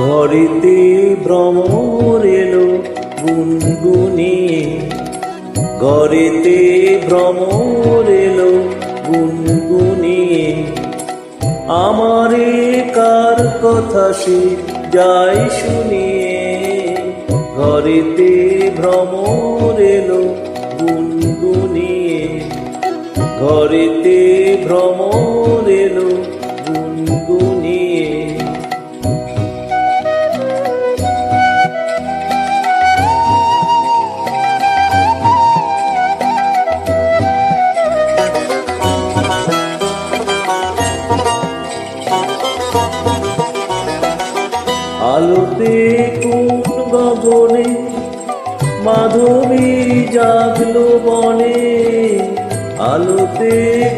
ঘরেতে ভ্রমর এলো গুনগুনিয়ে, ঘরেতে ভ্রমর এলো গুনগুনিয়ে। আমারে কার কথা সে যায় শুনিয়ে, ঘরেতে ভ্রমর এলো গুনগুনিয়ে, ঘরেতে ভ্রমর এলো গুনগুনিয়ে। আলোতে কোন গগনে মাধবী জাগলো বনে, আলোতে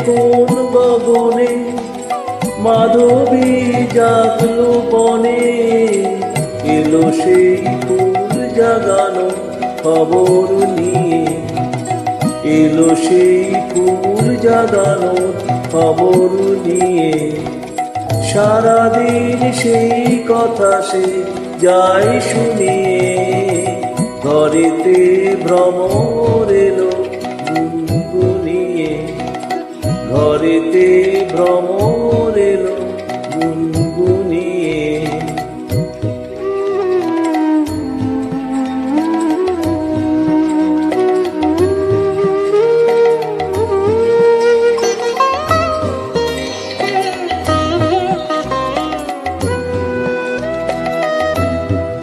কোন গগনে মাধবী জাগলো বনে। এলো সেই ফুল জাগানো খবর নিয়ে, এলো সেই ফুল জাগানো খবর নিয়ে। সারাদিন সেই কথা সে যায় শুনিয়ে, ঘরেতে ভ্রমর এলো গুনগুনিয়ে, ঘরেতে ভ্রমর এলো গুনগুনিয়ে।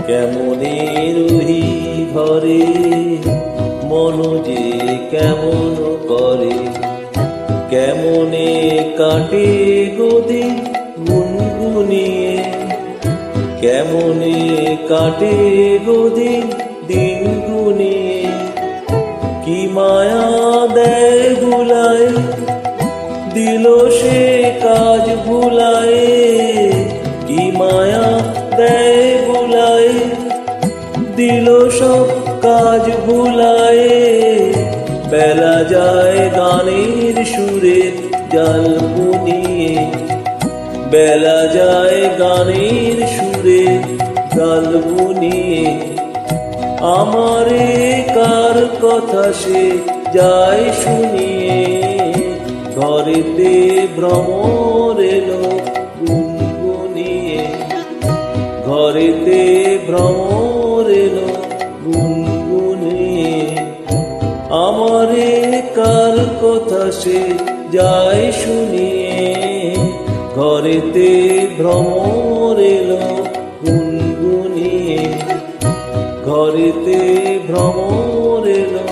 কেমনে রহি ঘরে মন যে কেমন করে, কেমনে কাটে গদিন গুনগুনিয়ে, কেমনে কাটে গদিন দিন গুনিয়ে। কি মায়া দেয় ভুলায় দিল সে কাজ ভুলায়, কি মায়া দেয় ভুলায় দিল সব কাজ ভুলায়। বেলা যায় গানের সুরে জাল বুনিয়ে, বেলা যায় গানের সুরে জাল বুনিয়ে। আমারে কার কথা সে যায় শুনিয়ে, ঘরেতে ভ্রমর এলো গুনগুনিয়ে, ঘরেতে ভ্রমর এলো গুনগুনিয়ে। আমারে কার কথা সে যায় শুনিয়ে, ঘরেতে ভ্রমর এলো গুনগুনিয়ে, ঘরেতে ভ্রমর এলো